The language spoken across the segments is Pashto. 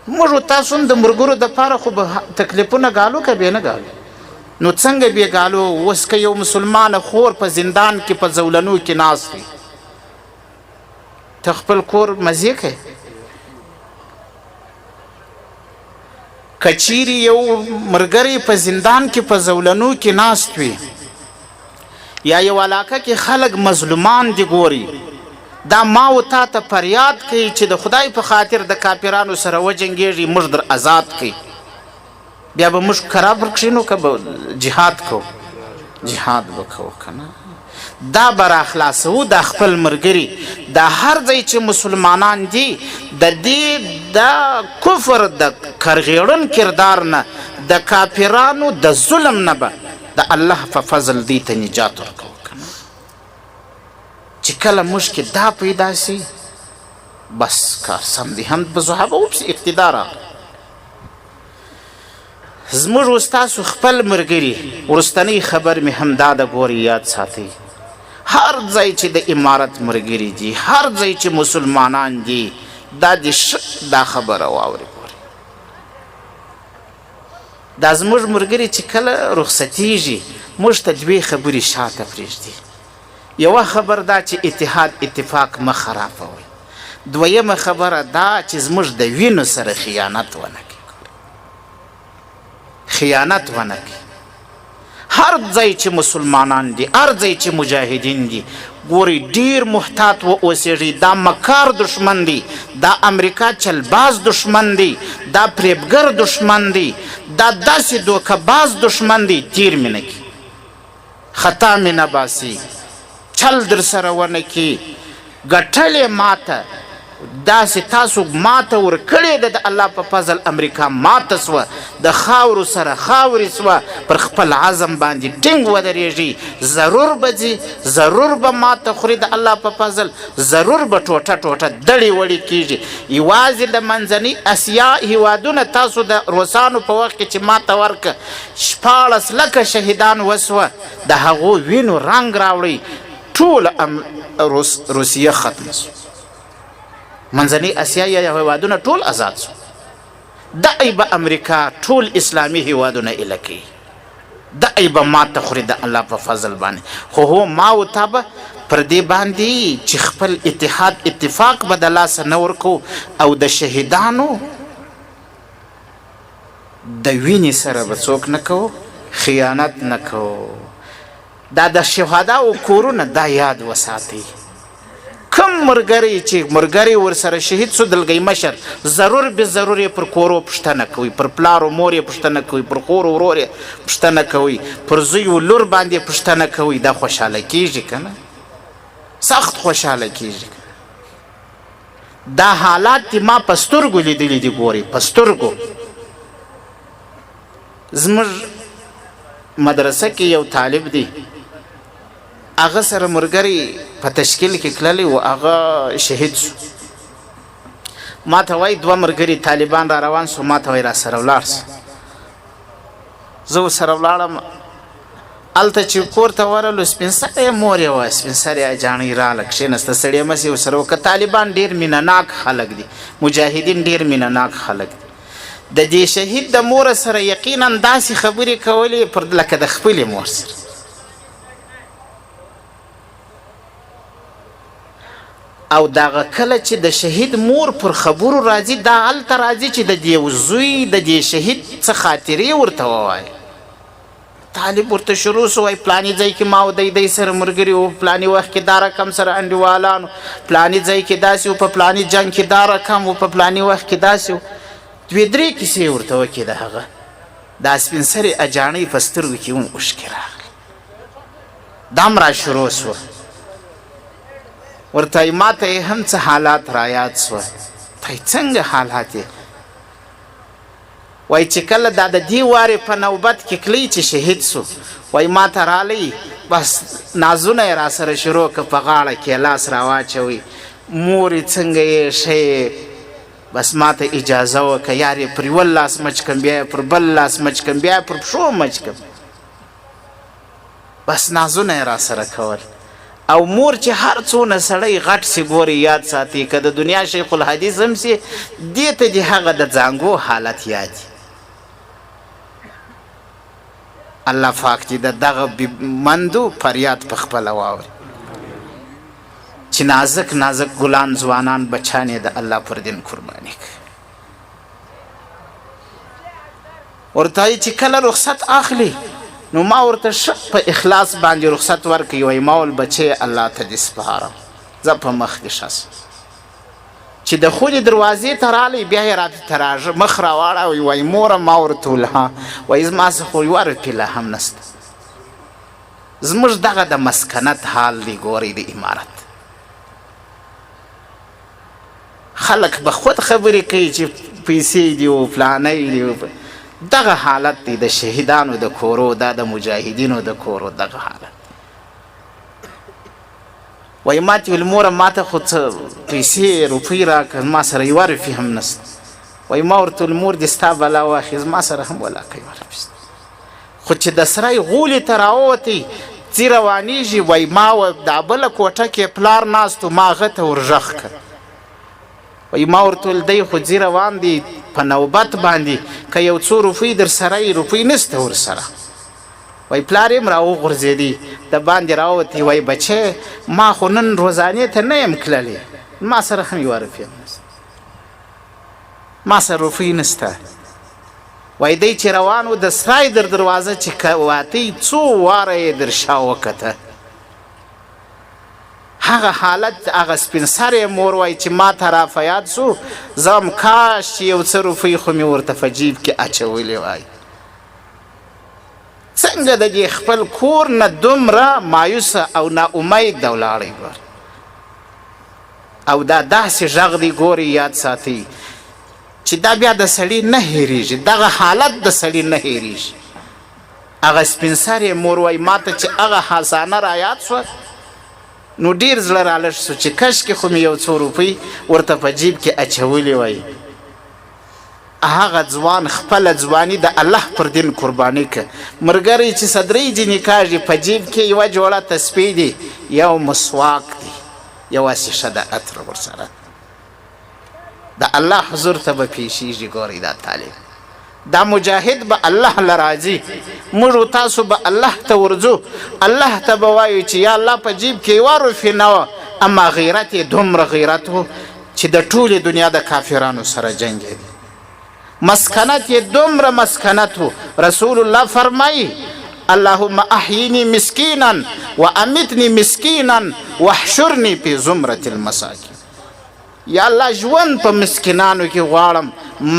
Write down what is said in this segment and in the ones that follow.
موږ تاسو هم د ملګرو دپاره خو به تکلیفونه ګالو که بې نه ګالو نو څنګه بې ګالو اوس که یو مسلمانه خور په زندان کې په زولنو کې ناست وي ته خپل کور مزې کوې که چیرې یو ملګری په زندان کې په زولنو کې ناست وي یا یو علاقه کې خلک مظلومان دي ګوري دا ما و تا ته فریاد کوي چې د خدای په خاطر د کافرانو سره وجنګېږي موږ در آزاد کوي بیا به موږ خراب ورکښینو که به جهاد کوو جهاد به کوو که نه دا به راخلاصوو دا خپل ملګري دا هر ځای چې مسلمانان دي د دې د کفر د کرغېړن کردار نه د کافرانو د ظلم نه به د الله په فضل دې ته نجات ورکوو که نه چې کله موږ کې دا پیدا سي بس کار سم دی هم په صحابه وپسې اقتدا راغله زموږ اوس تاسو خپل ملګري وروستنۍ خبر مې هم دا د ګورې یاد ساتئ هر ځای چې د امارت ملګري دي هر ځای چې مسلمانان دي دا دا خبره واوري ګوري دا زموږ ملګري چې کله رخصتیږي موږ ته دوې خبرې شاته پرېږدي یوه خبر دا چې اتحاد اتفاق مه خرابوئ دویمه خبره دا چې زموږ د وینو سره خیانت ونه کړي خیانت ونه کړي هر ځای چې مسلمانان دي هر ځای چې مجاهدین دي ګورئ ډیر محتاط و اوسېږئ دا مکار دشمن دی دا امریکا چلباز دشمن دی دا فریبګر دشمن دی دا داسې دوکهباز دشمن دی تیر مې نه کړي خطا مې نه باسي چل در سره ونه کړي ګټلې ماته داسې تاسو ماته ورکړې ده د الله په فضل امریکا ماته سوه د خاورو سره خاورې سوه پر خپل عزم باندې ټینګ ودرېږي ضرور به ځي ضرور به ماته خوري د الله په فضل ضرور به ټوټه ټوټه دړې وړې کېږي یوازې د منځنۍ اسیا هیوادونه تاسو د روسانو په وخت کې چې ماته ورکه 14 لکه شهیدان وسوه د هغو وینو رنګ راوړئ ټول روسیه ختمه سو منځنۍ اسیا یا هیوادونه ټول آزاد سو دای به امریکا ټول اسلامي هیوادونه ایله کوي دای به ماته خوري د الله په فضل باندې خو هو ما و تا به پر دې باندې چې خپل اتحاد اتفاق به د لاسه نه ورکو او د شهیدانو د وینې سره به څوک نه کوو خیانت نه کوو دا د شهداو کورونه دا یاد وساتئ کم ملګری چې ملګری ورسره شهید سو دلګی مشر ضرور به ضرور یې پر کورو پوښتنه کوئ پر پلارو مور یې پوښتنه کوئ پر خور ورور یې پوښتنه کوئ پر زوی و لور باندې پوښتنه کوئ دا خوشحاله کیږي که نه سخت خوشحاله کیږي دا حالات دي ما په سترګو لیدلي دي ګورئ په سترګو زموږ مدرسه کې یو طالب دی هغه سره ملګری په تشکیل کې تللی و هغه شهید سو ما ته وایي 2 ملګري طالبان را روان سو ما ته وایي را سره ولاړ سه زه ورسره ولاړم هلته چې کور ته ورغلو سپین سرې مور یې وه سپین سرې جاڼۍ راغله کښېنسته سړی مسې ورسره وکړه طالبان ډېر مینه ناک خلک دي مجاهدین ډېر مینه ناک خلک دي د دې شهید د مور سره یقینا داسې خبرې کولې لکه د خپلې مور سره او دغه کله چې د شهید مور پر خبرو راځي دا هلته راځي چې د دې زوی د دې شهید څه خاطرې ورته ووایي طالب ورته شروع سو وایي پلاني ځای کې ما او دی سره ملګري وو پلاني وخت کې دا رقم سره انډیوالانو پلاني ځای کې داسې وو په پلاني جنګ کې دا رقم وو په پلاني وخت کې داسې وو 2-3 کیسې ورته وکړې د هغه دا سپین سرې اجاڼۍ په سترګو کې هم اوښکې راغلې دا هم را شروع سوه ورته ما ته یې هم څه حالات را یاد سوه ته څنګه حالات یې وایي چې کله دا د دې وارې په نوبت کې کلی چې شهید سو وایي ما ته رالی بس نازونه یې را سره شروع که په غاړه کې لاس را واچوي مور یې څنګه یې ښه بس ما ته اجازه وکړه یار یې پر یوه لاس مچ کم بیا یې پر بل لاس مچ کم بیا یې پر پښو مچ کم بس نازونه یې را سره کول او مور چې هر څونه سړی غټ سي ګوري یاد ساتي که د دنیا شیخ الحدیث هم سي دې ته د هغه د زانګو حالت یادي الله پاک چې د دغه مندو فریاد په خپله واوري چې نازک نازک ګلان ځوانان بچان یې د الله پر دین قرباني کوي ورته وایي چې کله رخصت اخلي نو ما ورته ښه په اخلاص باندې رخصت ورکوي وایي ما ول بچې الله ته دې سپارم زه په مخ دې ښه سم چې د خونې دروازې ته رالی بیا یې راته ته راږه مخ راواړوي وایي موره ما ورته ویل ها وایي زما څه خو یوه روپۍ لا هم نسته زموږ دغه د مسکنت حال دی ګورئ د عمارت خلک به خود خبرې کوي چې پیسې دي و فلانی دي دغه حالت دی د شهیدانو د کورو دا د مجاهدینو د کورو دغه حالت وایي ما ته ویل موره ما ته خو څه پیسې روپۍ راکړه ما سره یوه روپۍ هم نسته وایي ما ورته ویل مور دې ستا بلا واخیست ما سره هم ولاکه یوه روپۍ خو چې د سرای غولې ته راووتی ځي روانېږي وایي ما دا بله کوټه کې پلار ناست و ما هغه ته ورغږ کړ وایي ما ورته ویل دی خو ځي روان دی په نوبت باندې که یو څو روپۍ در سره یي روپۍ نسته ورسره وایي پلار یې هم راوغورځېدی د باندې راووتی وایي بچی ما خو نن روزانې ته نه یم تللی ما سره هم یوه روپۍ هم نسته ما سره روپۍ نسته وایي دی چې روان و د سرای در دروازه چې واتی څو واره یې در شا وکته هغه حالت هغه سپین سرې مور وایي چې ما ته را فیاد سو زه هم کاش چې یو څه روپۍ خو مې ورته په جیب کې اچولې وای څنګه د دې خپل کور نه دومره مایوسه او ناامید د ولاړی ګور او دا داسې غږ دی ګورې یاد ساتئ چې دا بیا د سړي نه هېرېږي دغه حالت د سړي نه هېرېږي هغه سپین سرې مور وایي ما ته چې هغه حسانه را یاد سوه نو ډیر زړه رالږ سو چې کشکې خو مې یو څو روپۍ ورته په جیب کې اچولې وای هغه ځوان خپله ځواني د الله پر دین قرباني که ملګری چې صدرۍ ځینې کاږي په جیب کې یوه جوړه تسبیح دی یو مسواک دی یوه شیشه د عطر ورسره د الله حضور ته به پیشیږي ګورئ دا طالب دا مجاهد به الله لراځي موږ تاسو به الله ته ورځو الله ته به وایو چې یا الله په جیب کې یوه روپۍ نه وه اما غیرت یې دومره غیرت و چې د ټولې دنیا د کافرانو سره جنګېدي مسکنت یې دومره مسکنت و رسول الله فرمایي اللهم احیینی مسکینا و امیتنی مسکینا واحشرنی فی زمرة المساکین یا الله ژوند په مسکینانو کې غواړم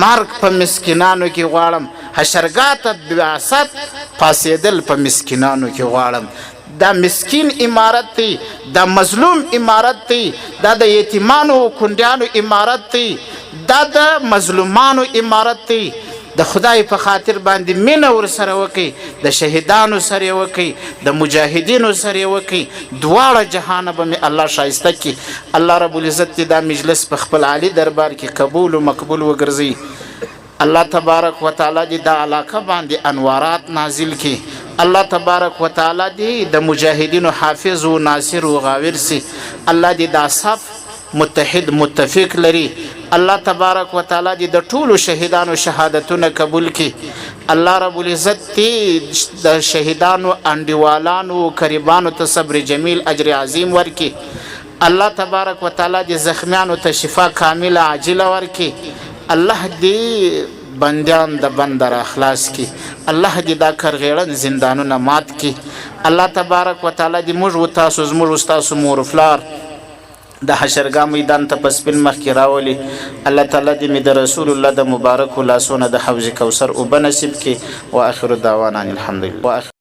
مرګ په مسکینانو کې غواړم حشرګاه ته بعثت پاسېدل په مسکینانو کې غواړم دا مسکین عمارت دی دا مظلوم عمارت دی دا د یتیمانو کونډیانو عمارت دی دا د مظلومانو عمارت دی د خدای په خاطر باندې مینه ورسره وکئ د شهیدانو سره یې وکئ د مجاهدینو سره یې وکئ دواړه جهانه به مې الله ښایسته کړي الله رب العزت دې دا مجلس په خپل عالي دربار کې قبول و مقبول وګرځوي الله تبارک وتعالی دې دا علاقه باندې انوارات نازل کړي الله تبارک وتعالی دې د مجاهدینو حافظ و ناصر و غاور سي الله دې دا صف متحد متفق لري الله تبارک وتعالی دې د ټولو شهیدانو شهادتونه قبول کړي الله رب العزت دې د شهیدانو انډیوالانو قریبانو ته صبر جمیل اجر عظیم ورکړي الله تبارک وتعالی دې زخمیانو ته شفا کامله عاجله ورکړي الله دې بندیان د بندر اخلاص کړي الله دې دا کرغیړن زندانونه مات کړي الله تبارک وتعالی دې موږ و تاسو زموږ ستاسو مور فلار د حشرګاه میدان ته په سپین مخ کې راولي الله تعالی دې مې د رسول الله د مبارکو لاسونه د حوض کوثر اوبه نصیب کړي واخر دعوانا الحمدلله